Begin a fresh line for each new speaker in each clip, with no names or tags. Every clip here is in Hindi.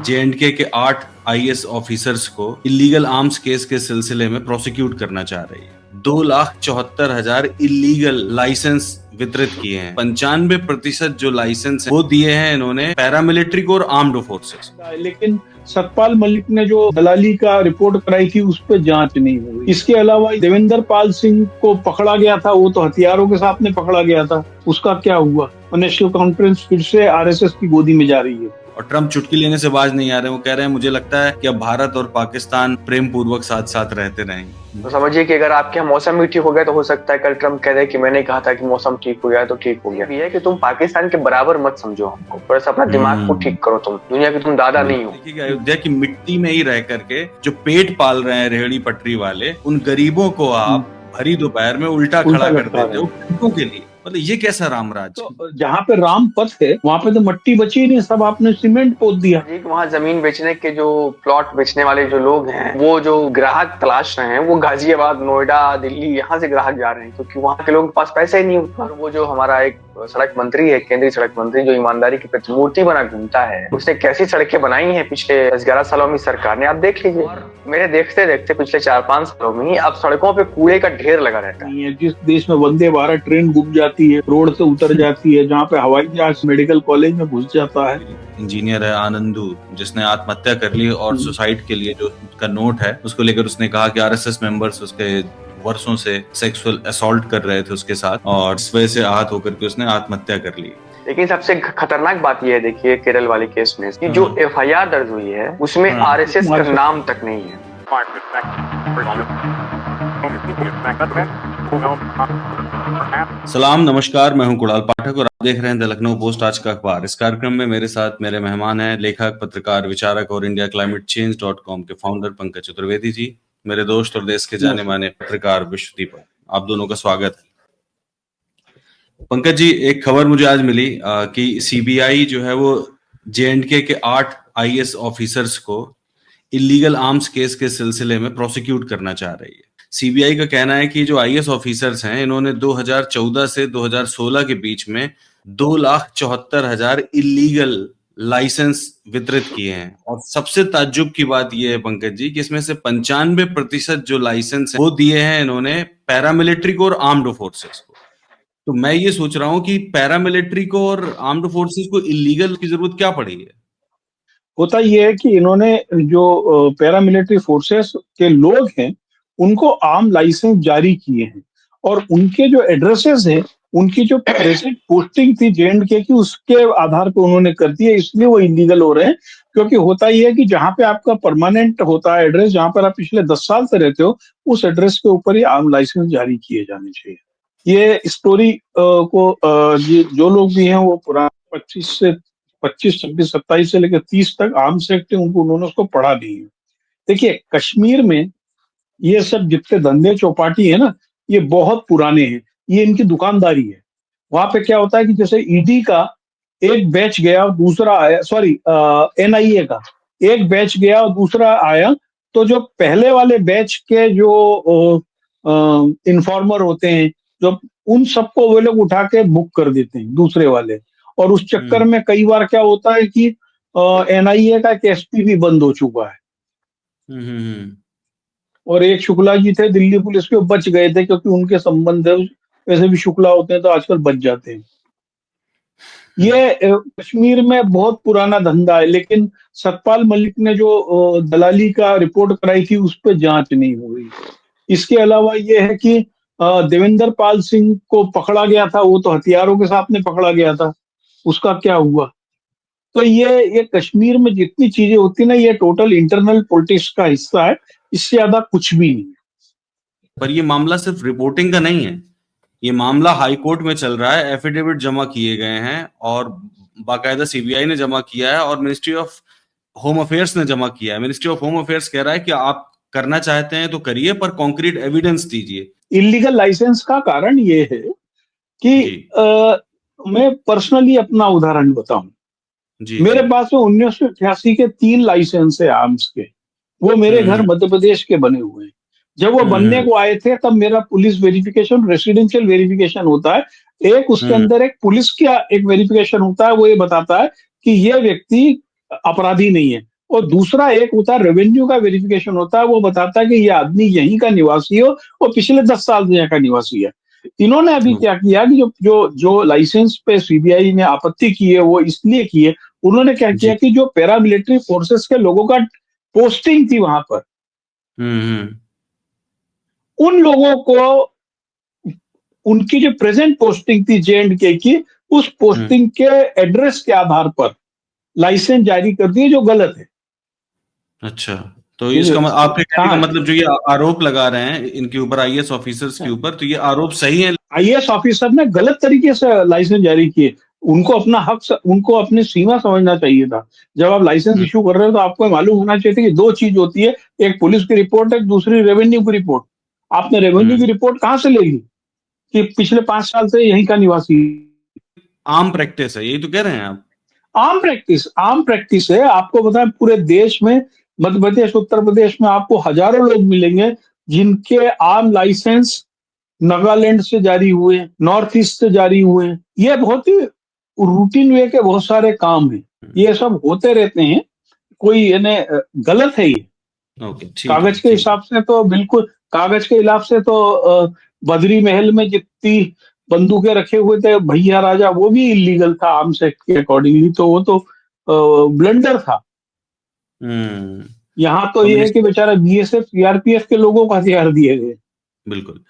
JNK के 8 IAS ऑफिसर्स को इलीगल आर्म्स केस के सिलसिले में प्रोसिक्यूट करना चाह रही है। 2,74,000 इलीगल लाइसेंस वितरित किए हैं। 95% जो लाइसेंस है वो दिए हैं इन्होंने पैरामिलिट्री को और आर्म्ड फोर्सेस।
लेकिन सतपाल मलिक ने जो दलाली का रिपोर्ट कराई थी उस पर जांच नहीं हुई। इसके अलावा देवेंद्र पाल सिंह को पकड़ा गया था, वो तो हथियारों के साथ में पकड़ा गया था, उसका क्या हुआ? नेशनल कॉन्फ्रेंस फिर से RSS की गोदी में जा रही है।
और ट्रम्प चुटकी लेने से बाज नहीं आ रहे। वो कह रहे हैं मुझे लगता है कि अब भारत और पाकिस्तान प्रेम पूर्वक साथ साथ रहते रहेंगे।
तो समझिए कि अगर आपके यहाँ मौसम भी ठीक हो गया तो हो सकता है कल ट्रम्प कह दे कि मैंने कहा था कि मौसम ठीक हो गया तो ठीक हो गया। ये है कि तुम पाकिस्तान के बराबर मत समझो हमको, थोड़ा सा अपना दिमाग को ठीक करो। तुम दुनिया के तुम दादा नहीं हो।
देखिए अयोध्या की मिट्टी में ही रह करके जो पेट पाल रहे हैं रेहड़ी पटरी वाले, उन गरीबों को आप भरी दोपहर में उल्टा खड़ा कर देते हो घंटों के लिए। मतलब ये कैसा रामराज?
तो जहाँ पे राम पथ है वहाँ पे तो मट्टी बची नहीं, सब आपने सीमेंट पोत दिया।
वहाँ जमीन बेचने के जो प्लॉट बेचने वाले जो लोग हैं, वो जो ग्राहक तलाश रहे हैं, वो गाजियाबाद, नोएडा, दिल्ली यहाँ से ग्राहक जा रहे हैं क्योंकि वहाँ के लोगों के पास पैसे ही नहीं होता। और वो जो हमारा एक सड़क मंत्री है, केंद्रीय सड़क मंत्री, जो ईमानदारी की प्रतिमूर्ति बना घूमता है, उसने कैसी सड़कें बनाई हैं पिछले 10-11 सालों में सरकार ने, आप देख लीजिए। मेरे देखते देखते पिछले 4-5 सालों में ही अब सड़कों पे कूड़े का ढेर लगा रहता है।
जिस देश में वंदे भारत ट्रेन डूब जाती है, रोड से उतर जाती है, जहाँ पे हवाई जहाज मेडिकल कॉलेज में घुस जाता है।
इंजीनियर है आनंदू, जिसने आत्महत्या कर ली और सुसाइड के लिए जो उसका नोट है उसको लेकर उसने कहा कि RSS मेंबर्स उसके वर्षों से सेक्सुअल असॉल्ट कर रहे थे उसके साथ, और इस वजह से आहत होकर के उसने आत्महत्या कर ली।
लेकिन सबसे खतरनाक बात यह है, देखिए केरल वाले केस में कि जो FIR दर्ज हुई है उसमें RSS का नाम तक नहीं है।
सलाम, नमस्कार, मैं हूं कुणाल पाठक और आप देख रहे हैं द लखनऊ पोस्ट आज का अखबार। इस कार्यक्रम में मेरे साथ मेरे मेहमान हैं लेखक, पत्रकार, विचारक और indiaclimatechange.com के फाउंडर पंकज चतुर्वेदी जी, मेरे दोस्त और देश के जाने माने पत्रकार विश्वदीप। आप दोनों का स्वागत है। पंकज जी, एक खबर मुझे आज मिली कि CBI जो है वो JNK के 8 IAS ऑफिसर्स को इलीगल आर्म्स केस के सिलसिले में प्रोसिक्यूट करना चाह रही है। CBI का कहना है कि जो IAS ऑफिसर्स हैं इन्होंने 2014 से 2016 के बीच में 2,74,000 इलीगल लाइसेंस वितरित किए हैं। और सबसे ताज्जुब की बात यह है पंकज जी कि इसमें से 95% जो लाइसेंस है वो दिए हैं इन्होंने पैरामिलिट्री को और आर्म्ड फोर्सेस को। तो मैं ये सोच रहा हूँ कि पैरामिलिट्री को और आर्म्ड फोर्सेस को इलीगल की जरूरत क्या पड़ी है?
होता यह है कि इन्होंने जो पैरामिलिट्री फोर्सेस के लोग हैं उनको आर्म लाइसेंस जारी किए हैं, और उनके जो एड्रेसेस हैं, उनकी जो प्रेजेंट पोस्टिंग थी JNK की, उसके आधार पर उन्होंने कर दिया, इसलिए वो इलीगल हो रहे हैं। क्योंकि होता यह है कि जहाँ पे आपका परमानेंट होता है एड्रेस, जहाँ पर आप पिछले 10 साल से रहते हो, उस एड्रेस के ऊपर ही आर्म लाइसेंस जारी किए जाने चाहिए। ये स्टोरी को जो लोग भी हैं वो पुराना 25, 26, 27 से लेकर 30 तक आर्म्स एक्ट है, उन्होंने उसको पढ़ा नहीं है। देखिए, कश्मीर में ये सब जितने धंधे चौपाटी है ना, ये बहुत पुराने हैं, ये इनकी दुकानदारी है। वहां पे क्या होता है कि जैसे ED का एक बैच गया और दूसरा आया, सॉरी NIA का एक बैच गया और दूसरा आया, तो जो पहले वाले बैच के जो इन्फॉर्मर होते हैं, जो उन सबको वो लोग उठा के बुक कर देते हैं दूसरे वाले। और उस चक्कर में कई बार क्या होता है कि NIA का एक SP भी बंद हो चुका है। और एक शुक्ला जी थे दिल्ली पुलिस के, बच गए थे क्योंकि उनके संबंध है, वैसे भी शुक्ला होते हैं तो आजकल बच जाते हैं। ये कश्मीर में बहुत पुराना धंधा है, लेकिन सतपाल मलिक ने जो दलाली का रिपोर्ट कराई थी उस पर जांच नहीं हुई। इसके अलावा ये है कि देवेंद्र पाल सिंह को पकड़ा गया था, वो तो हथियारों के साथ में पकड़ा गया था, उसका क्या हुआ? तो ये कश्मीर में जितनी चीजें होती ना, ये टोटल इंटरनल पॉलिटिक्स का हिस्सा है, इससे ज्यादा कुछ भी नहीं।
पर ये मामला सिर्फ रिपोर्टिंग का नहीं है, ये मामला हाई कोर्ट में चल रहा है, एफिडेविट जमा किए गए हैं और बाकायदा CBI ने जमा किया है और मिनिस्ट्री ऑफ होम अफेयर्स ने जमा किया है। मिनिस्ट्री ऑफ होम अफेयर्स कह रहा है कि आप करना चाहते हैं तो करिए, पर कॉन्क्रीट एविडेंस दीजिए।
इलीगल लाइसेंस का कारण ये है कि मैं पर्सनली अपना उदाहरण बताऊं, मेरे पास में 1988 के 3 लाइसेंस है आर्म्स के, वो मेरे घर मध्य प्रदेश के बने हुए हैं। जब वो बनने को आए थे तब मेरा पुलिस वेरिफिकेशन, रेसिडेंशियल वेरिफिकेशन होता है। एक उसके अंदर एक पुलिस का एक वेरिफिकेशन होता है, वो ये बताता है कि ये व्यक्ति अपराधी नहीं है। और दूसरा एक होता है रेवेन्यू का वेरिफिकेशन होता है, वो बताता है कि ये आदमी यहीं का निवासी हो और पिछले 10 साल से यहाँ का निवासी है। इन्होंने अभी क्या किया कि जो जो जो लाइसेंस पे सीबीआई ने आपत्ति की है, वो इसलिए की है, उन्होंने क्या किया कि जो पैरामिलिट्री फोर्सेस के लोगों का पोस्टिंग थी वहां पर, उन लोगों को उनकी जो प्रेजेंट पोस्टिंग थी जे&के की, उस पोस्टिंग के एड्रेस के आधार पर लाइसेंस जारी कर दिए, जो गलत है।
अच्छा, तो इसका आपके कहने का मतलब जो ये आरोप लगा रहे हैं इनके ऊपर, आईएएस ऑफिसर्स के ऊपर, तो ये आरोप सही है?
आईएएस ऑफिसर ने गलत तरीके से लाइसेंस जारी किए। उनको अपना हक, उनको अपनी सीमा समझना चाहिए था। जब आप लाइसेंस इशू कर रहे हो तो आपको मालूम होना चाहिए था कि दो चीज होती है, एक पुलिस की रिपोर्ट है, दूसरी रेवेन्यू की रिपोर्ट। आपने रेवेन्यू की रिपोर्ट कहां से लेगी कि पिछले 5 साल से यहीं का निवासी?
आम प्रैक्टिस है, यही तो कह रहे हैं आप?
आम प्रैक्टिस है। आपको बताएं, पूरे देश में, मध्य प्रदेश, उत्तर प्रदेश में आपको हजारों लोग मिलेंगे जिनके आम लाइसेंस नागालैंड से जारी हुए, नॉर्थ ईस्ट से जारी हुए। ये बहुत ही रूटीन वे के बहुत सारे काम है, ये सब होते रहते हैं। कोई इन्हें गलत है ये? कागज के हिसाब से तो बिल्कुल, कागज के हिसाब से तो बद्री महल में जितनी बंदूकें रखे हुए थे भैया राजा, वो भी इलीगल था आर्म्स एक्ट के अकॉर्डिंगली, तो वो तो ब्लंडर था। यहाँ तो ये है कि बेचारा बीएसएफ सीआरपीएफ के लोगों को हथियार दिए गए।
बिल्कुल।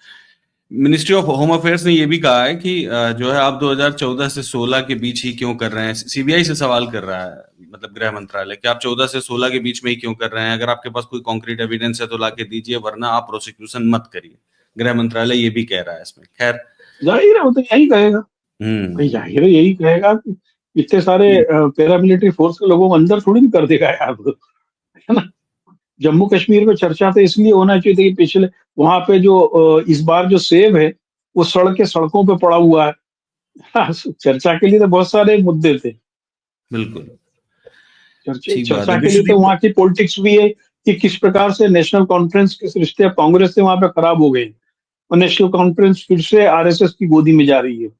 मिनिस्ट्री ऑफ होम अफेयर्स ने ये भी कहा है कि जो है आप 2014 से 16 के बीच ही क्यों कर रहे हैं, सीबीआई से सवाल कर रहा है, मतलब गृह मंत्रालय, कि आप 14 से 16 के बीच में ही क्यों कर रहे हैं? अगर आपके पास कोई कॉन्क्रीट एविडेंस है तो लाके दीजिए, वरना आप प्रोसिक्यूशन मत करिए। गृह मंत्रालय ये भी कह रहा है इसमें। खैर,
जाहिर है वो तो यही कहेगा, जाहिर है यही कहेगा कि इतने सारे पैरामिलिट्री फोर्स के लोगों को अंदर थोड़ी कर देगा यार, है ना। जम्मू कश्मीर में चर्चा तो इसलिए होना चाहिए था कि पिछले वहां पे जो इस बार जो सेब है वो सड़कों पे पड़ा हुआ है। चर्चा के लिए तो बहुत सारे मुद्दे थे।
बिल्कुल,
चर्चा के लिए तो वहां की पॉलिटिक्स भी है कि किस प्रकार से नेशनल कॉन्फ्रेंस के रिश्ते कांग्रेस से वहां पे खराब हो गए और नेशनल कॉन्फ्रेंस फिर से आरएसएस की गोदी में जा रही है।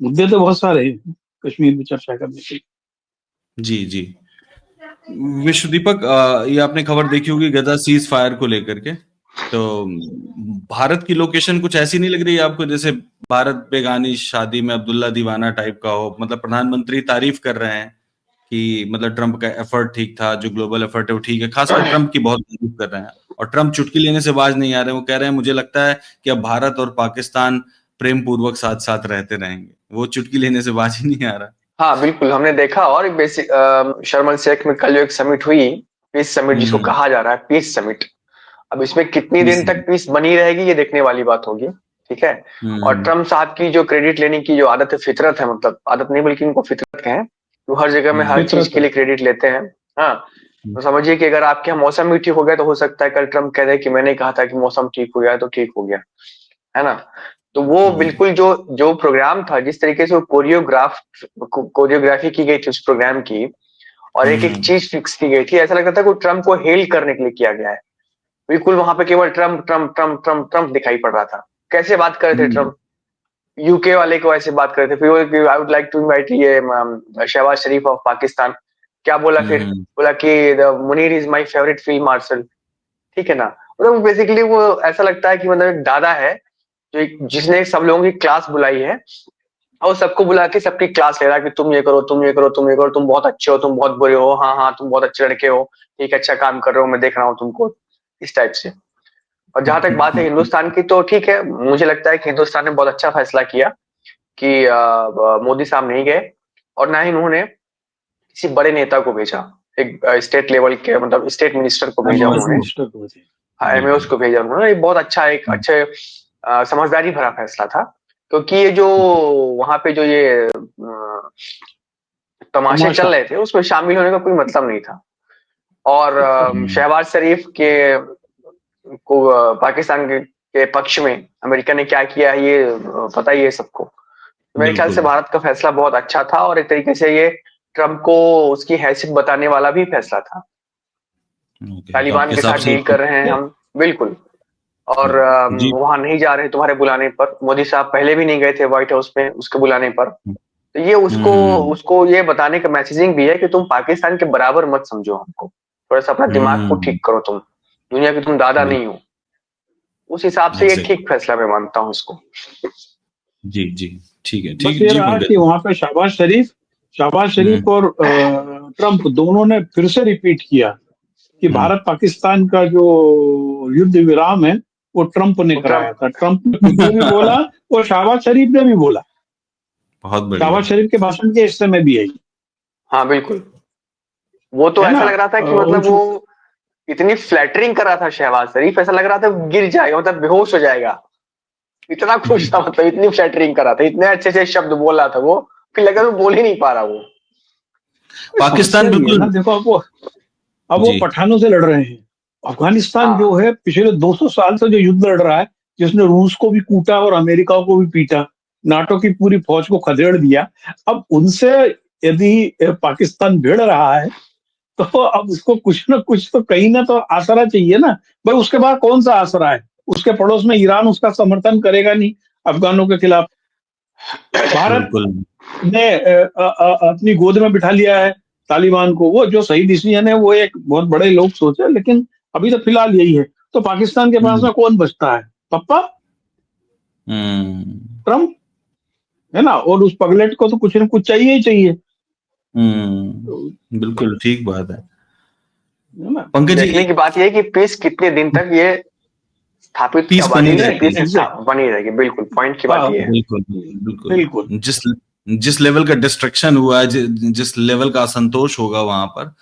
मुद्दे तो बहुत सारे हैं कश्मीर में चर्चा करने के।
जी जी। विश्व दीपक, ये आपने खबर देखी होगी गजा सीज फायर को लेकर के, तो भारत की लोकेशन कुछ ऐसी नहीं लग रही है आपको जैसे भारत बेगानी शादी में अब्दुल्ला दीवाना टाइप का हो? मतलब प्रधानमंत्री तारीफ कर रहे हैं कि मतलब ट्रंप का एफर्ट ठीक था, जो ग्लोबल एफर्ट है वो ठीक है, खासकर ट्रंप की बहुत तारीफ कर रहे हैं, और ट्रंप चुटकी लेने से बाज नहीं आ रहे हैं। वो कह रहे हैं मुझे लगता है कि अब भारत और पाकिस्तान प्रेम पूर्वक साथ साथ रहते रहेंगे। वो चुटकी लेने से बाज ही नहीं आ रहा।
हाँ बिल्कुल, हमने देखा। और बेसिक शर्म एल शेख में कल जो एक समिट हुई, पीस समिट जिसको कहा जा रहा है, पीस समिट, अब इसमें कितनी दिन तक पीस बनी रहेगी ये देखने वाली बात होगी। ठीक है। और ट्रम्प साहब की जो क्रेडिट लेने की जो आदत है, फितरत है, मतलब आदत नहीं बल्कि इनको फितरत है, तो हर जगह में हर चीज के लिए क्रेडिट लेते हैं। हाँ, तो समझिए कि अगर आपके यहाँ मौसम भी ठीक हो गया तो हो सकता है कल ट्रम्प कह दे कि मैंने कहा था कि मौसम ठीक हो गया, तो ठीक हो गया, है ना। तो वो बिल्कुल जो जो प्रोग्राम था, जिस तरीके से वो कोरियोग्राफी की गई थी उस प्रोग्राम की, और एक एक चीज फिक्स की गई थी, ऐसा लगता था कि ट्रम्प को हेल करने के लिए किया गया है। बिल्कुल वहां पे केवल Trump Trump Trump Trump Trump दिखाई पड़ रहा था। कैसे बात कर रहे थे ट्रम्प, यूके वाले को ऐसे बात कर रहे थे। फिर I would like to invite ये शहबाज शरीफ ऑफ पाकिस्तान, क्या बोला फिर, बोला कि the Munir is my favourite field marshal. ठीक है ना। मतलब बेसिकली वो ऐसा लगता है कि मतलब एक दादा है जो जिसने सब लोगों की क्लास बुलाई है और सबको बुला के सबकी क्लास ले रहा है कि तुम ये करो, तुम ये करो, तुम ये करो, तुम बहुत अच्छे हो, तुम बहुत बुरे हो, हाँ हाँ तुम बहुत अच्छे लड़के हो, ठीक, अच्छा काम कर रहे हो, मैं देख रहा हूँ तुमको, इस टाइप से। और जहां तक बात है हिंदुस्तान की, तो ठीक है, मुझे लगता है कि हिंदुस्तान ने बहुत अच्छा फैसला किया कि मोदी साहब नहीं गए, और ना ही उन्होंने किसी बड़े नेता को भेजा, एक स्टेट लेवल के, मतलब स्टेट मिनिस्टर को भेजा उन्होंने, एमएओस को भेजा उन्होंने। बहुत अच्छा, एक अच्छे समझदारी भरा फैसला था, क्योंकि ये जो वहां पे जो ये तमाशे चल रहे थे उसमें शामिल होने का कोई मतलब नहीं था। और शहबाज शरीफ के को पाकिस्तान के पक्ष में अमेरिका ने क्या किया है ये पता ही है सबको। तो मेरे ख्याल से भारत का फैसला बहुत अच्छा था, और एक तरीके से ये ट्रम्प को उसकी हैसियत बताने वाला भी फैसला था। तालिबान के साथ डील कर रहे हैं हम, बिल्कुल। और
जी।
वहां नहीं जा रहे तुम्हारे बुलाने पर। मोदी साहब पहले भी नहीं गए थे व्हाइट हाउस में उसके बुलाने पर। तो ये उसको
हम्म
उसको ये बताने का मैसेजिंग भी है कि तुम पाकिस्तान के बराबर मत समझो हमको, थोड़ा सा अपना दिमाग को
हम्म
ठीक करो, तुम दुनिया के तुम दादा नहीं हो। उस हिसाब से ये
एग्जैक्टली।
ठीक फैसला मैं मानता हूँ इसको।
जी जी ठीक है,
बस
ठीक
ये
जी
रहा
पंकज।
कि वहां पे शहबाज
हम्म
शरीफ और ट्रंप दोनों ने फिर से रिपीट किया कि
हम्म
भारत पाकिस्तान का जो युद्ध विराम है वो ट्रंप ने कराया
ट्रम्प।
था। ट्रंप ने खुद ने भी बोला और शहबाज शरीफ ने भी बोला।
बहुत बढ़िया।
शहबाज शरीफ के भाषण के हिस्से में भी आई,
हाँ बिल्कुल। वो तो
है ना।
ऐसा लग रहा था कि मतलब वो इतनी फ्लैटरिंग कर रहा था शहबाज शरीफ, ऐसा लग रहा था गिर जाएगा, मतलब बेहोश हो जाएगा, इतना खुश था, मतलब इतनी फ्लैटरिंग कर रहा था, इतने अच्छे से शब्द बोल रहा था वो, फिर लगा वो बोल ही नहीं पा रहा वो।
पाकिस्तान
समस्या ये है ना,
बिल्कुल।
देखो अब वो
जी
पठानों से लड़ रहे हैं। अफगानिस्तान जो
हाँ
है पिछले 200 साल से जो युद्ध लड़ रहा है, जिसने रूस को भी कूटा और अमेरिका को भी पीटा, नाटो की पूरी फौज को खदेड़ दिया, अब उनसे यदि पाकिस्तान भिड़ रहा है तो अब उसको कुछ ना कुछ तो कहीं ना तो आसरा चाहिए ना। भाई उसके बाद कौन सा आसरा है? उसके पड़ोस में ईरान उसका समर्थन करेगा नहीं अफगानों के खिलाफ। भारत
बिल्कुल।
ने अपनी गोद में बिठा लिया है तालिबान को। वो जो सही डिसीजन है वो एक बहुत बड़े लोग सोचे, लेकिन अभी तो फिलहाल यही है। तो पाकिस्तान के पास
हम्म
में कौन बचता है? पप्पा
हम्म
ट्रम्प, है ना। और उस पगलेट को तो कुछ न कुछ चाहिए ही चाहिए, तो,
बिल्कुल ठीक बात है
है ना।
पंकज जी।
देखने की बात यह है कि पीस कितने दिन तक ये स्थापित
पीस बनी
आबादी में
रहती
पीस
है।
बनी रहेगी। बिल्कुल पॉइंट की बात ये है।
बिल्कुल बिल्कुल।
बिल्कुल,
जिस जिस लेवल का डिस्ट्रक्शन हुआ है, जिस लेवल का असंतोष होगा वहां पर,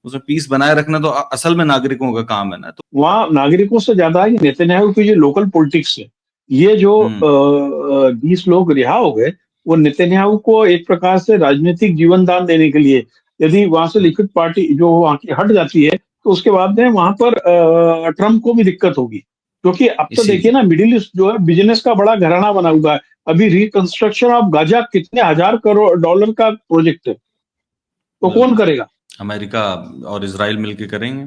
उसमें पीस बनाए रखना तो असल में नागरिकों का काम है ना। तो
वहाँ नागरिकों से ज्यादा ये नेतन्याहू की जो लोकल पॉलिटिक्स है, ये जो
हम्म
20 लोग रिहा हो गए, वो नेतन्याहू को एक प्रकार से राजनीतिक जीवन दान देने के लिए, यदि वहां से लिक्विड पार्टी जो वहां की हट जाती है तो उसके बाद में वहां पर ट्रम्प को भी दिक्कत होगी। क्योंकि अब तो
इसी
देखिए ना, मिडिल ईस्ट जो है बिजनेस का बड़ा घराना बना हुआ है। अभी रिकंस्ट्रक्शन ऑफ गाजा कितने हजार करोड़ डॉलर का प्रोजेक्ट है, तो कौन
बिल्कुल।
करेगा?
अमेरिका और इजराइल मिलके करेंगे,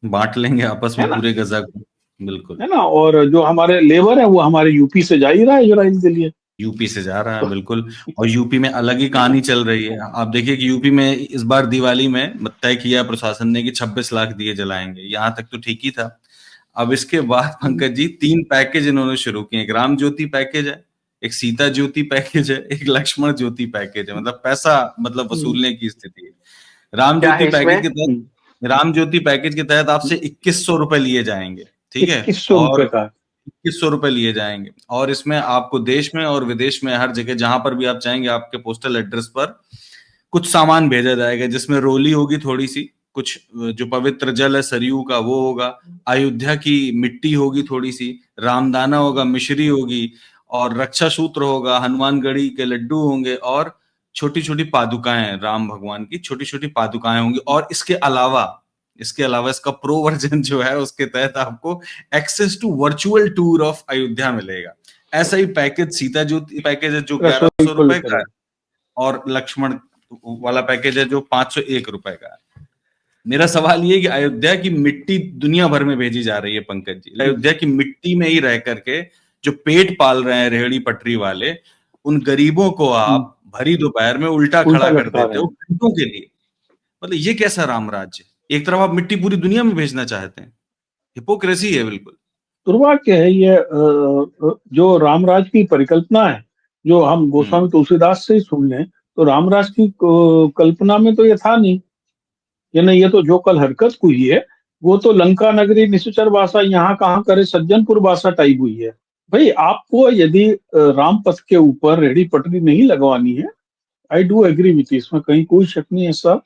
बांट लेंगे आपस
है
में
ना,
पूरे गजा को। बिल्कुल।
है ना। और जो हमारे लेबर है वो हमारे यूपी से जा ही रहा है इजराइल के लिए।
यूपी से जा रहा है
तो
बिल्कुल। और यूपी में अलग ही कहानी चल रही है। आप देखिए कि यूपी में इस बार दिवाली में तय किया प्रशासन ने कि 26 लाख दिए जलाएंगे। यहाँ तक तो ठीक ही था। अब इसके बाद पंकज जी 3 पैकेज इन्होंने शुरू किए। एक राम ज्योति पैकेज है, एक सीता ज्योति पैकेज है, एक लक्ष्मण ज्योति पैकेज है। मतलब पैसा मतलब वसूलने की स्थिति है। राम
क्या
ज्योति
है
पैकेज
इसमें?
के तहत राम ज्योति पैकेज के तहत आपसे 2100 रुपए लिए जाएंगे। ठीक है।
2100 रुपए
और
का।
2100 रुपए लिए जाएंगे, और इसमें आपको देश में और विदेश में हर जगह जहां पर भी आप चाहेंगे आपके पोस्टल एड्रेस पर कुछ सामान भेजा जाएगा, जिसमें रोली होगी थोड़ी सी, कुछ जो पवित्र जल है सरयू का वो होगा, अयोध्या की मिट्टी होगी थोड़ी सी, रामदाना होगा, मिश्री होगी, और रक्षा सूत्र होगा, हनुमानगढ़ी के लड्डू होंगे, और छोटी छोटी पादुकाएं, राम भगवान की छोटी छोटी पादुकाएं होंगी। और इसके अलावा इसका प्रो वर्जन जो है उसके तहत आपको access to virtual tour of Ayodhya मिलेगा। ऐसा ही पैकेज सीता ज्योति पैकेज है जो
रसोई
1100
को
रुपए
लेकर
का है, और लक्ष्मण वाला पैकेज है जो 501 रुपए का है। मेरा सवाल ये है कि अयोध्या की मिट्टी दुनिया भर में भेजी जा रही है पंकज जी। अयोध्या की मिट्टी में ही रह करके जो पेट पाल रहे हैं रेहड़ी पटरी वाले, उन गरीबों को आप भरी दोपहर में उल्टा
उल्टा
खड़ा कर
लटका
देते
रहे
हो
हैं।
घंटों के लिए। मतलब ये कैसा राम राज्य? एक तरफ आप मिट्टी पूरी दुनिया में भेजना चाहते हैं, हिपोक्रेसी है बिल्कुल।
दुर्भाग्य है ये। जो रामराज की परिकल्पना है, जो हम
हम्म
गोस्वामी तुलसीदास से ही सुन लें, तो रामराज की कल्पना में तो ये था नहीं। ये नहीं, ये तो जो कल हरकत हुई है वो तो लंका नगरी निश्चर वासा यहाँ कहाँ करे सज्जनपुर वासा टाइप हुई है। भाई आपको यदि राम पथ के ऊपर रेहड़ी पटरी नहीं लगवानी है, आई डू एग्री विथ, इसमें कहीं कोई शक नहीं, ऐसा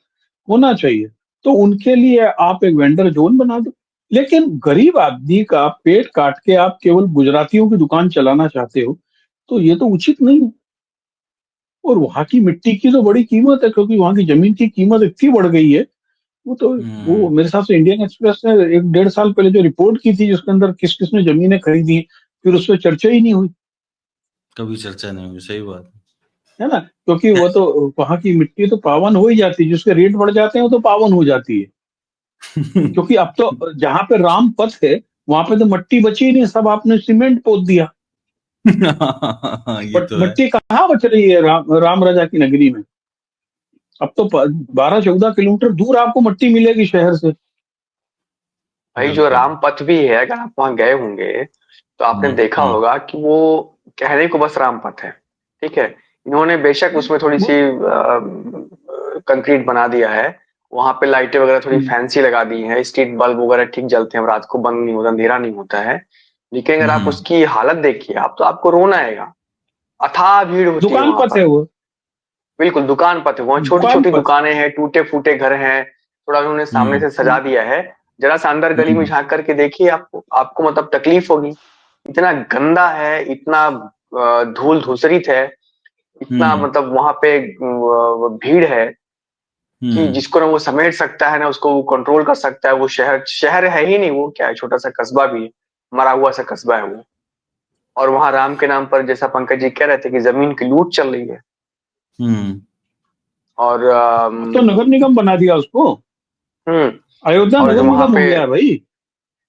होना चाहिए। तो उनके लिए आप एक वेंडर जोन बना दो। लेकिन गरीब आदमी का पेट काट के आप केवल गुजरातियों की दुकान चलाना चाहते हो, तो ये तो उचित नहीं है। और वहां की मिट्टी की तो बड़ी कीमत है, क्योंकि वहां की जमीन की कीमत इतनी बढ़ गई है। वो तो, वो
हम्म
मेरे हिसाब से इंडियन एक्सप्रेस ने 1-1.5 साल पहले जो रिपोर्ट की थी जिसके अंदर किस किसने जमीनें खरीदी, फिर उस पर चर्चा ही नहीं हुई,
कभी चर्चा नहीं हुई, सही बात
है ना। क्योंकि
है।
वो तो वहां की मिट्टी तो पावन हो ही जाती है, जिसके रेट बढ़ जाते हैं वो तो पावन हो जाती है। क्योंकि अब तो जहां पे राम पथ है वहां पे तो मट्टी बची ही नहीं, सब आपने सीमेंट पोत दिया।
ये तो है।
मट्टी कहाँ बच रही है राम राजा की नगरी में? अब तो 12-14 किलोमीटर दूर आपको मट्टी मिलेगी शहर से।
भाई जो
बिल्कुल।
राम पथ भी है, अगर आप वहां गए होंगे तो आपने देखा
हम्म।
होगा कि वो कहने को बस राम पथ है, ठीक है। इन्होंने बेशक उसमें थोड़ी सी कंक्रीट बना दिया है, वहां पे लाइटें वगैरह थोड़ी
हम्म,
फैंसी लगा दी है, स्ट्रीट बल्ब वगैरह ठीक जलते हैं, रात को बंद नहीं होता, अंधेरा नहीं होता है। लेकिन अगर आप
हम्म।
उसकी हालत देखिए आप, तो आपको रोना आएगा। अथाह भीड़ होती है
दुकान
वहां
पथ है
पर।
वो,
बिल्कुल दुकान पथ है, वहाँ छोटी
दुकान
छोटी
पथ।
दुकानें हैं, टूटे फूटे घर हैं, थोड़ा उन्होंने सामने से सजा
हम्म,
दिया है। जरा सा अंदर गली में
हम्म।
झांक करके देखिए, आपको आपको मतलब तकलीफ होगी। इतना गंदा है, इतना धूल धूसरित है, इतना
हम्म।
मतलब वहां पे भीड़ है कि
हम्म।
जिसको ना वो समेट सकता है ना उसको वो कंट्रोल कर सकता है। वो शहर शहर है ही नहीं, वो क्या है, छोटा सा कस्बा भी है, मरा हुआ सा कस्बा है वो। और वहां राम के नाम पर, जैसा पंकज जी कह रहे थे, कि जमीन की लूट चल रही है।
हम्म।
और
अब तो नगर निगम बना दिया उसको,
हम्म।
अयोध्या
और
नगर
जो वहां
निगम
पे
हो गया है भाई।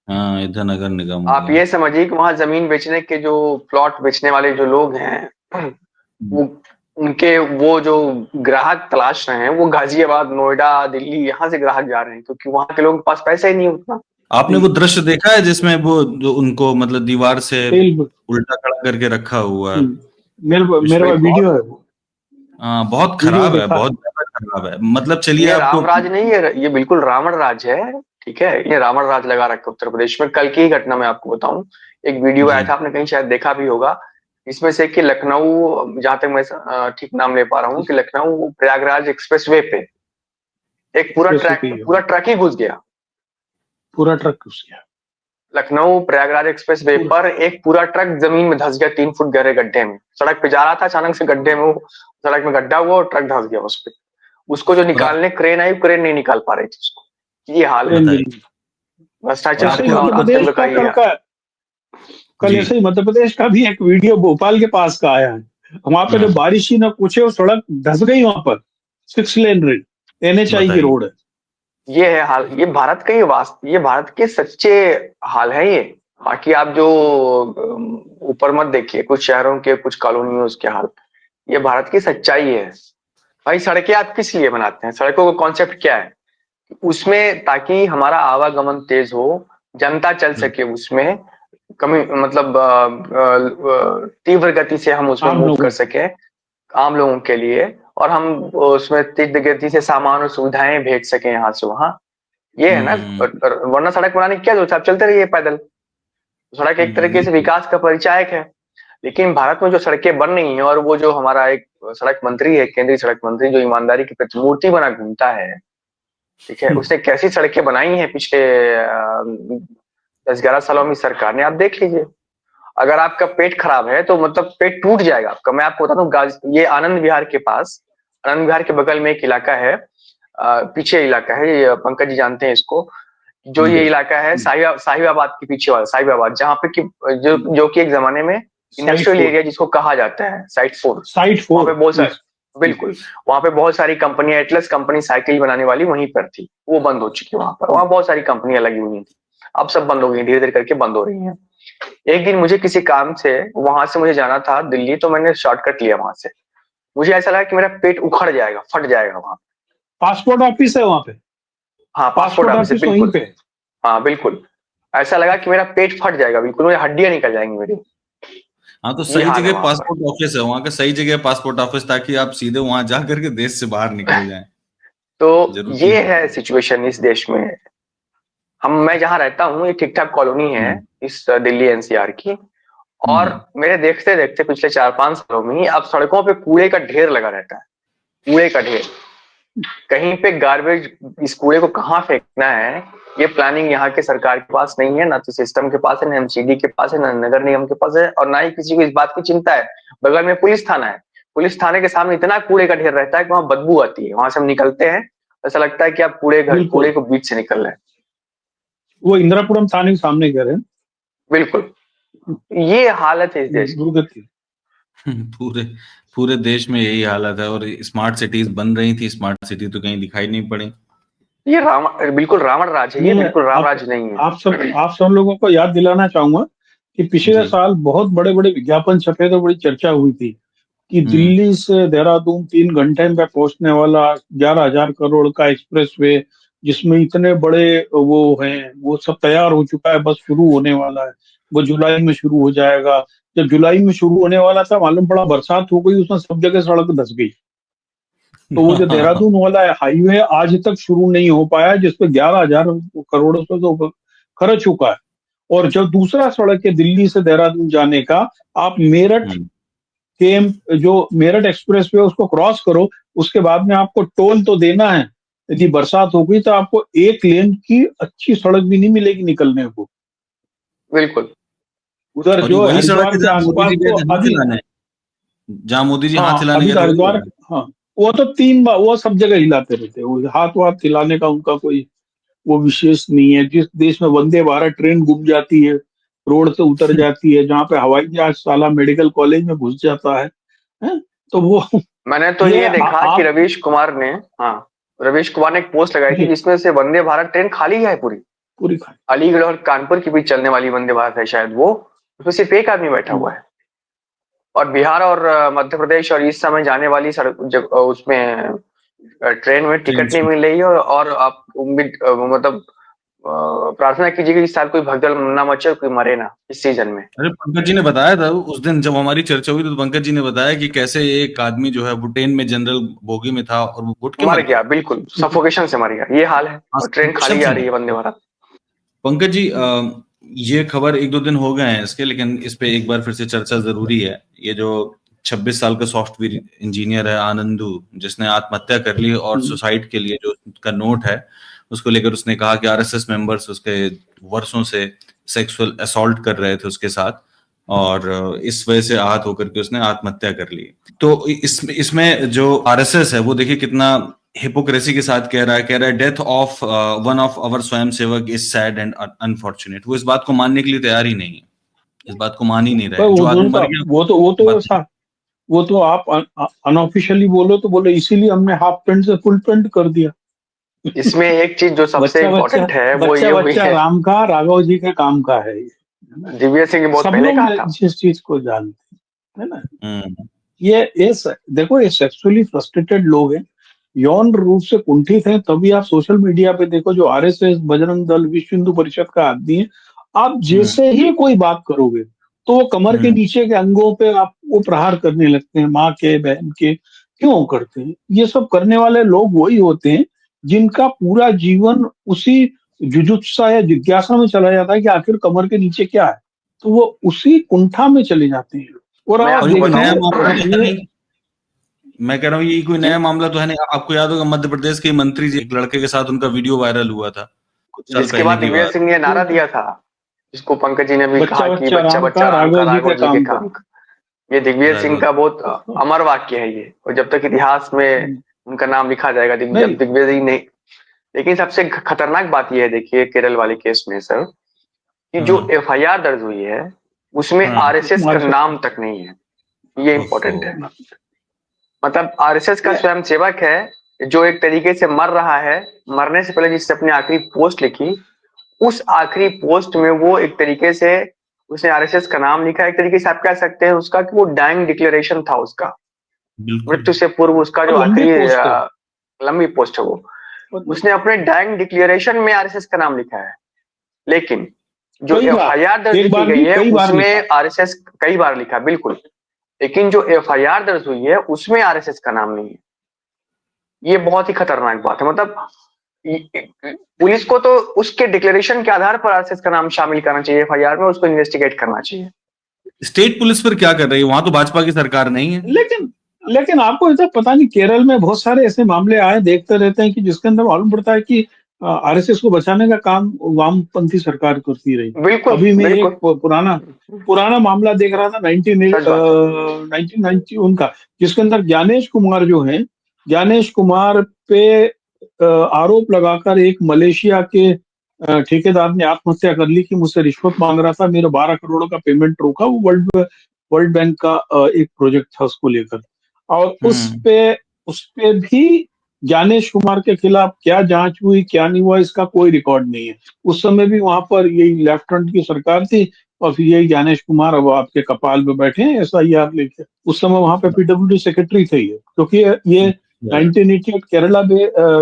हाँ, इधर नगर निगम हो
आप
गया।
ये समझिए कि वहां जमीन बेचने के जो प्लॉट बेचने वाले जो लोग हैं,
हम्म।
वो उनके वो जो ग्राहक तलाश रहे हैं, वो गाजियाबाद, नोएडा, दिल्ली, यहाँ से ग्राहक जा रहे हैं, क्योंकि वहां के लोगों के पास पैसा ही नहीं उतना।
आपने वो दृश्य देखा है जिसमें वो जो उनको मतलब दीवार से
तेल।
उल्टा खड़ा करके रखा हुआ है?
मेरे
भाई
पास
बहुत,
वीडियो है वो,
हाँ, बहुत
वीडियो
खराब है,
देखा
बहुत
है।
ज्यादा खराब है। मतलब चलिए
ये
आपको।
राम राज नहीं है, ये बिल्कुल रावण राज है। ठीक है, ये रावण राज लगा रखा है उत्तर प्रदेश में। कल की ही घटना मैं आपको बताऊं, एक वीडियो आया
जी।
था, आपने कहीं शायद देखा भी होगा। इसमें से कि लखनऊ, जहां तक मैं ठीक नाम ले पा रहा हूँ, कि लखनऊ प्रयागराज एक्सप्रेस वे पे एक पूरा
एक्सप्रेस
ट्रक,
पे ही है
पूरा
वो,
ट्रक ही घुस गया।
पूरा ट्रक घुस गया।
लखनऊ प्रयागराज एक्सप्रेस वे
पूरा।
पर एक पूरा ट्रक जमीन में धंस गया, 3 फुट गहरे गड्ढे में। सड़क पे जा रहा था, अचानक से गड्ढे में सड़क में गड्ढा हुआ और ट्रक धंस गया उस पे। उसको जो
और
निकालने क्रेन आई, क्रेन नहीं निकाल पा रही थी उसको। ये हाल है
ट्रेन भी
बताइए।
नहीं।
और
भ्रष्टाचार
ऐसे ही
आपको
का और
मध्य प्रदेश
आतंक का
का
ये
कल
हाल।
का, कल
जी।
ऐसे ही मध्य प्रदेश का भी एक वीडियो भोपाल के पास का आया है। वहां पे तो
हाँ,
बारिश ही ना पूछे, वो सड़क धंस गई वहां पर। 6 लेन रेल, NHI की
बताइए।
रोड है।
ये है हाल, ये भारत का, ये भारत के सच्चे हाल है ये। बाकी आप जो ऊपर मत देखिए, कुछ शहरों के, कुछ कॉलोनियों के हाल, ये भारत की सच्चाई है। भाई सड़कें आप किस लिए बनाते हैं? सड़कों का कॉन्सेप्ट क्या है? उसमें ताकि हमारा आवागमन तेज हो, जनता चल सके उसमें, कमी मतलब तीव्र गति से हम उसमें
आम
मूव कर
लोगों को।
सके, आम लोगों के लिए। और हम उसमें तीव्र गति से सामान और सुविधाएं भेज सके यहाँ से वहां। ये है ना।
हम्म।
वरना सड़क बनाने की क्या जरूरत है, आप चलते रहिए पैदल। सड़क एक तरीके से
बिल्कुल।
विकास का परिचायक है। लेकिन भारत में जो सड़कें बन रही हैं, और वो जो हमारा एक सड़क मंत्री है, केंद्रीय सड़क मंत्री, जो ईमानदारी की प्रतिमूर्ति बना घूमता है, ठीक है, उसने कैसी सड़कें बनाई हैं पिछले 10-11 सालों में सरकार ने, आप देख लीजिए। अगर आपका पेट खराब है तो मतलब पेट टूट जाएगा आपका। मैं आपको बताता हूँ, ये आनंद विहार के पास, आनंद विहार के बगल में एक इलाका है, पीछे इलाका है ये, पंकज जी जानते हैं इसको। जो ये
हम्म।
इलाका है साहिबाबाद के पीछे वाला साहिबाबाद, जहाँ पे कि जो कि एक जमाने में
साइट
इंडस्ट्रियल
फोर,
एरिया जिसको कहा जाता है, साइट 4।
साइट
वहां पे
फोर
बहुत सारे,
यस।
बिल्कुल, वहां पे बहुत सारी कंपनियां, एटलस कंपनी साइकिल बनाने वाली वहीं पर थी, वो बंद हो चुकी है वहां पर। वहां बहुत सारी कंपनियां लगी हुई थी, अब सब बंद हो गई, धीरे धीरे करके बंद हो रही हैं। एक दिन मुझे किसी काम से वहां से मुझे जाना था दिल्ली, तो मैंने शॉर्टकट लिया वहां से। मुझे ऐसा लगा कि मेरा पेट उखड़ जाएगा, फट जाएगा वहां।
पासपोर्ट ऑफिस है वहां पे,
हाँ, पासपोर्ट
पासपोर्ट
ऑफिस है,
ऑफिस वहीं
बिल्कुल।
पे है।
हाँ बिल्कुल, ऐसा लगा कि मेरा पेट फट जाएगा, बिल्कुल मेरी हड्डियां निकल जाएंगी मेरी।
हाँ, तो
ये
सही
हाल है
जगह
वहां पर।
पासपोर्ट ऑफिस है, वहां का सही जगह पासपोर्ट ऑफिस, ताकि आप सीधे वहां जा करके देश से बाहर निकल जाएं।
तो
जरूरत
ये
नहीं।
है सिचुएशन इस देश में। मैं जहाँ रहता हूँ ये ठीक ठाक कॉलोनी है,
हम्म।
इस दिल्ली NCR की। और
हम्म।
मेरे देखते देखते पिछले 4-5 सालों में ही अब सड़कों पे कूड़े का ढेर लगा रहता है, कूड़े का ढेर। कहीं पे गार्बेज, इस कूड़े को कहाँ फेंकना है, ये प्लानिंग यहाँ के सरकार के पास नहीं है, ना तो सिस्टम के पास है, ना MCD के पास है, ना नगर निगम के पास है, और ना ही किसी को इस बात की चिंता है। बगल में पुलिस थाना है, पुलिस थाने के सामने इतना कूड़े का ढेर रहता है कि वहां बदबू आती है, वहां से हम निकलते हैं ऐसा लगता है कि आप कूड़े
बिल्कुल,
को बीच से निकल रहे हैं।
वो इंदिरापुरम थाने के सामने घर है।
बिल्कुल, ये हालत है इस देश की।
दुर्गति।
पूरे पूरे देश में यही हालत है। और स्मार्ट सिटीज बन रही थी, स्मार्ट सिटी तो कहीं दिखाई नहीं पड़ी।
ये बिल्कुल रावण राज है, ये
मैं
बिल्कुल राम
आप
राज नहीं है।
आप सब लोगों को याद दिलाना चाहूंगा कि पिछले
जी।
साल बहुत बड़े बड़े विज्ञापन छपे थे, बड़ी चर्चा हुई थी कि दिल्ली से देहरादून 3 घंटे में पहुंचने वाला 11,000 करोड़ का एक्सप्रेसवे, जिसमें इतने बड़े वो हैं, वो सब तैयार हो चुका है, बस शुरू होने वाला है, वो जुलाई में शुरू हो जाएगा। जब जुलाई में शुरू होने वाला था, मालूम पड़ा बरसात हो गई, उसमें सब जगह सड़क धंस गई। तो वो जो देहरादून वाला हाईवे आज तक शुरू नहीं हो पाया, जिसपे 11,000 करोड़ से तो खर्च चुका है। और जब दूसरा सड़क है दिल्ली से देहरादून जाने का, आप मेरठ के जो मेरठ एक्सप्रेस वे उसको क्रॉस करो, उसके बाद में आपको टोल तो देना है। यदि बरसात हो गई तो आपको एक लेन की अच्छी सड़क भी नहीं मिलेगी निकलने को।
बिल्कुल।
उधर
और ये
जो
वही सड़क
हरिद्वार
है
के
जहाँ मोदी
आसपास
जी गए
तो
थे हाथ
अभी,
हिलाने, जहाँ मोदी जी हाथ
हाँ
हिलाने
अभी
गए
तो
थे वही
हरिद्वार,
जगह है।
हाँ वो तो 3 बार वो सब जगह हिलाते रहते हैं, वो हाथ वाथ हिलाने का उनका कोई वो विशेष नहीं है। जिस देश में वंदे भारत ट्रेन घूम जाती है, रोड से उतर जाती है, जहाँ पे हवाई जहाज साला मेडिकल कॉलेज में घुस जाता है? तो वो
मैंने तो
ये
ये देखा कि
आप
रवीश कुमार ने, हाँ, रवीश कुमार ने एक पोस्ट लगाई थी
जी
जिसमें से वंदे भारत ट्रेन खाली है पूरी।
पूरी खाई।
अलीगढ़ और कानपुर के बीच चलने वाली वंदे भारत है शायद वो, उसमें सिर्फ एक आदमी बैठा हुआ है। और बिहार और मध्य प्रदेश और इस समय जाने वाली उसमें ट्रेन में
ट्रेन
टिकट नहीं मिल रही है। और आप उम्मीद मतलब प्रार्थना कीजिए कि इस साल कोई भगदड़ ना मचे और कोई मरे ना इस सीजन में।
अरे पंकज जी ने बताया था उस दिन जब हमारी चर्चा हुई, तो पंकज जी ने बताया कि कैसे एक आदमी जो है वो ट्रेन में जनरल बोगी में था और वो घुट के
मर
मर
गया,
गया।
बिल्कुल सफोकेशन से मर गया, ये हाल है
हाँ,
और ट्रेन
सफोकेशन
खाली आ
से
रही
मर
है
गया।
वंदे भारत।
पंकज जी, ये खबर 1-2 दिन हो गए हैं इसके, लेकिन इस पे एक बार फिर से चर्चा जरूरी है। ये जो 26 साल का सॉफ्टवेयर इंजीनियर है आनंदू, जिसने आत्महत्या कर ली और सुसाइड के लिए जो उसका नोट है उसको लेकर उसने कहा कि आरएसएस मेंबर्स उसके वर्षों से सेक्सुअल असॉल्ट कर रहे थे उसके साथ, और इस वजह से आहत होकर के उसने आत्महत्या कर ली। तो इसमें जो आरएसएस है वो देखिए कितना हिपोक्रेसी के साथ कह रहा है death of one of our स्वयं सेवक इज सैड एंड अनफॉर्चुनेट। वो इस बात को मानने के लिए तैयार ही नहीं है, इस बात को मान ही नहीं रहे
पर
हैं।
वो
जो आदमी
दोनों
मर
का
गया
वो तो
बात नहीं।
ऐसा, वो तो आप अनऑफिशियली बोलो तो बोलो इसीलिए हमने हाफ पैंट से फुल पैंट कर दिया।
इसमें एक चीज जो सबसे
बच्चा बच्चा
इम्पोर्टेंट है वो
बच्चा
ये हुई
बच्चा
है,
राम का, राघव जी के काम का है ये, है ना?
दिव्या सिंह ने बहुत
सब
पहले
लोग
कहा था।
जिस चीज को जानते हैं, है ना?
हम्म।
देखो ये सेक्सुअली फ्रस्ट्रेटेड लोग हैं, यौन रूप से कुंठित हैं। तभी आप सोशल मीडिया पे देखो, जो आरएसएस, बजरंग दल, विश्व हिंदू परिषद का आदमी है, आप
हम्म।
जैसे ही कोई बात करोगे तो वो कमर के
हम्म।
नीचे के अंगों पे आप वो प्रहार करने लगते हैं, माँ के, बहन के। क्यों करते हैं ये सब? करने वाले लोग वही होते हैं जिनका पूरा जीवन उसी जुजुत्सा या जिज्ञासा में चला जाता है कि आखिर कमर के नीचे क्या है, तो वो उसी कुंठा में चले जाते हैं। और
मैं
आप
और ये
आपको
कोई नया
बताऊं,
मामला तो है
देखिए
नहीं। मैं कह रहा हूँ ये कोई
जी,
नया मामला तो है नहीं। आपको याद होगा मध्य प्रदेश के मंत्री जी, एक लड़के के साथ उनका वीडियो वायरल हुआ था कुछ साल
जिसके
पहले
बाद
की
दिग्विजय
बात।
सिंह ने नारा दिया था, जिसको पंकज जी ने भी
बच्चा
कहा कि
बच्चा
बच्चा
राम
बच्चा
का,
राम का,
राघव जी के
राघव जी के
काम का।
काम का। ये दिग्विजय सिंह
राघव।
का बहुत अमर वाक्य है ये, और जब तक इतिहास में उनका नाम लिखा जाएगा जब
नहीं,
दिग्विजय सिंह नहीं। लेकिन सबसे खतरनाक बात यह है, देखिए केरल वाले केस में सर, कि जो
हाँ।
एफआईआर दर्ज हुई है उसमें
हाँ।
आरएसएस का
मार सकते
नाम तक नहीं है। ये
ओफो।
इंपॉर्टेंट है। मतलब आरएसएस का
हैं।
स्वयं सेवक है जो एक तरीके से मर रहा है, मरने से पहले जिसने अपनी आखिरी पोस्ट लिखी, उस आखिरी पोस्ट में वो एक तरीके से उसने आरएसएस का नाम लिखा। एक तरीके से आप कह सकते हैं उसका कि वो डाइंग डिक्लेरेशन था उसका,
बिल्कुल।
मृत्यु से पूर्व उसका
और
जो
लंबी
आखिरी
पोस्ट है।
लंबी पोस्ट है वो,
और
उसने अपने डाइंग डिक्लेरेशन में आरएसएस का नाम लिखा है। लेकिन जो
कई बार,
एफआईआर दर्ज
एक
की
बार
गई
नहीं
है
कई बार लिखा।
उसमें आरएसएस कई बार लिखा, बिल्कुल। लेकिन जो एफआईआर दर्ज हुई है उसमें आरएसएस का नाम नहीं है। ये बहुत ही खतरनाक बात है। मतलब पुलिस को तो उसके डिक्लेरेशन के आधार पर आरएसएस का नाम शामिल करना चाहिए एफआईआर में, उसको इन्वेस्टिगेट करना चाहिए।
स्टेट पुलिस पर क्या कर रही है? वहां तो भाजपा की सरकार नहीं है।
लेकिन लेकिन आपको ऐसा पता नहीं, केरल में बहुत सारे ऐसे मामले आए, देखते रहते हैं कि जिसके अंदर मालूम पड़ता है कि आरएसएस को बचाने का काम वामपंथी सरकार करती रही।
बिल्कुल
अभी मैं एक
बिल्कुल,
पुराना पुराना मामला देख रहा था,
सच बात है।
1991 का, जिसके अंदर ज्ञानेश कुमार जो है, ज्ञानेश कुमार पे आरोप लगाकर एक मलेशिया के ठेकेदार ने आत्महत्या कर ली कि मुझसे रिश्वत मांग रहा था, मेरे 12 करोड़ का पेमेंट रोका। वो वर्ल्ड बैंक का एक प्रोजेक्ट था उसको लेकर, और
हम्म।
उस पे भी ज्ञानेश कुमार के खिलाफ क्या जांच हुई क्या नहीं हुआ इसका कोई रिकॉर्ड नहीं है। उस समय भी वहां पर यही लेफ्ट फ्रंट की सरकार थी और फिर यही ज्ञानेश कुमार अब आपके कपाल पे बैठे हैं SIR लेके। उस समय वहां पे PWD सेक्रेटरी थे ये, क्योंकि ये 1988 केरला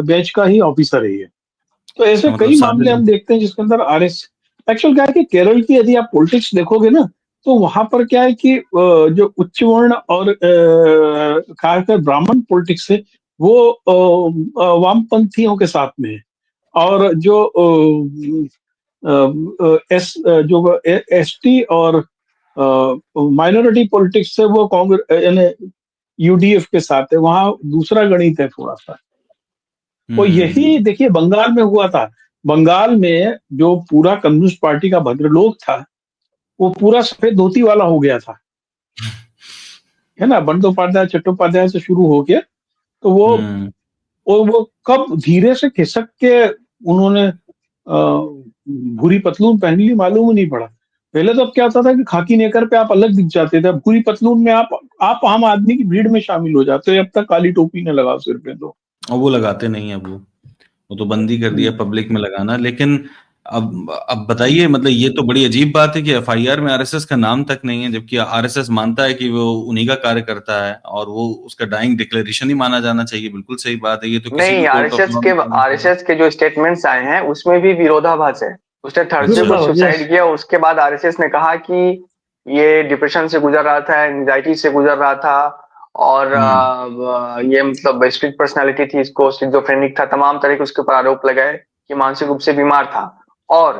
बैच का ही ऑफिसर है ये। तो ऐसे
इसका मतलब
कई
सारे
मामले हम देखते हैं जिसके अंदर RS एक्चुअल क्या है कि केरल की यदि आप पॉलिटिक्स देखोगे ना तो वहां पर क्या है कि जो उच्च वर्ण और खासकर ब्राह्मण पॉलिटिक्स है वो वामपंथियों के साथ में है। और जो जो ST और माइनॉरिटी पॉलिटिक्स है वो कांग्रेस यानी UDF के साथ है, वहां दूसरा गणित है थोड़ा सा। तो यही देखिए बंगाल में हुआ था। बंगाल में जो पूरा कम्युनिस्ट पार्टी का भद्रलोक था वो पूरा सफेद धोती वाला हो गया था, है ना। बंदोपाध्याय चट्टोपाध्याय से शुरू हो गया तो वो कब धीरे से खिसक के उन्होंने भूरी पतलून पहन ली मालूम ही नहीं पड़ा। पहले तो अब क्या होता था कि खाकी नेकर पे आप अलग दिख जाते थे, भूरी पतलून में आप आम आदमी की भीड़ में शामिल हो जाते हो, अब तक काली टोपी न लगाओ सिर पे तो।
और वो लगाते नहीं है, वो तो बंदी कर दिया पब्लिक में लगाना। लेकिन अब बताइए, मतलब ये तो बड़ी अजीब बात है कि FIR में RSS का नाम तक नहीं है, जबकि RSS मानता है कि वो उन्हीं का कार्य करता है और वो उसका डाइंग डिक्लेरेशन ही माना जाना चाहिए। बिल्कुल सही बात है, ये तो किसी
नहीं,
भी कोर्ट ऑफ लॉ में
RSS के जो स्टेटमेंट्स आए हैं उसमें भी विरोधाभास है। उसने थर्सडे को सुसाइड किया, उसके बाद RSS ने कहा कि ये डिप्रेशन से गुजर रहा था, एंजाइटी से गुजर रहा था और ये मतलब स्ट्रिक्ट पर्सनालिटी थी, इसको स्किज़ोफ्रेनिक था, तमाम तरह के उसके ऊपर आरोप लगाए कि मानसिक रूप से बीमार था। और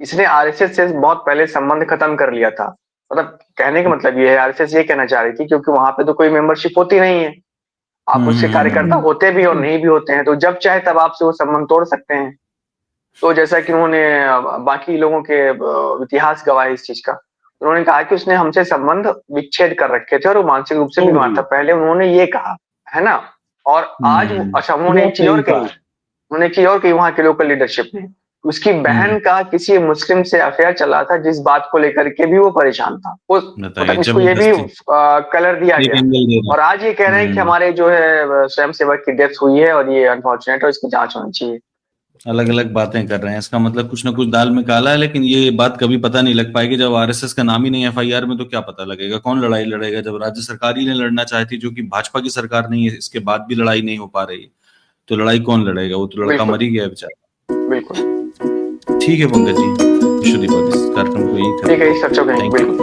इसने RSS से बहुत पहले संबंध खत्म कर लिया था। मतलब कहने का मतलब ये है, RSS ये कहना चाह रही थी क्योंकि वहां पे तो कोई मेंबरशिप होती नहीं है, आप उसके कार्यकर्ता होते भी और नहीं भी होते हैं, तो जब चाहे तब आपसे वो संबंध तोड़ सकते हैं। तो जैसा कि उन्होंने बाकी लोगों के इतिहास गवाह इस चीज का, उन्होंने कहा कि उसने हमसे संबंध विच्छेद कर रखे थे और वो मानसिक रूप से बीमार था, पहले उन्होंने ये कहा, है ना। और आज अच्छा उन्होंने एक चीज और कही वहां के लोकल लीडरशिप ने, उसकी बहन का किसी मुस्लिम से अफेयर चला था, जिस बात को लेकर के भी वो परेशान था। वो मतलब इसको ये भी कलर दिया गया और आज ये कह रहे हैं कि हमारे जो है स्वयं सेवक की डेथ हुई है और ये अनफॉर्चुनेट है, इसकी जांच होनी चाहिए।
अलग अलग बातें कर रहे हैं, इसका मतलब कुछ ना कुछ दाल में काला है। लेकिन ये बात कभी पता नहीं लग पाएगी जब RSS का नाम ही नहीं FIR में, तो क्या पता लगेगा कौन लड़ाई लड़ेगा। जब राज्य सरकार ही ने लड़ना चाहती, जो कि भाजपा की सरकार नहीं है, इसके बाद भी लड़ाई नहीं हो पा रही, तो लड़ाई कौन लड़ेगा? वो तो लड़का मर ही गया बेचारा।
बिल्कुल
ठीक है पंकज जी, विश्व दीपक, इस कार्यक्रम को यही
ठीक है, इस चर्चा को बिल्कुल।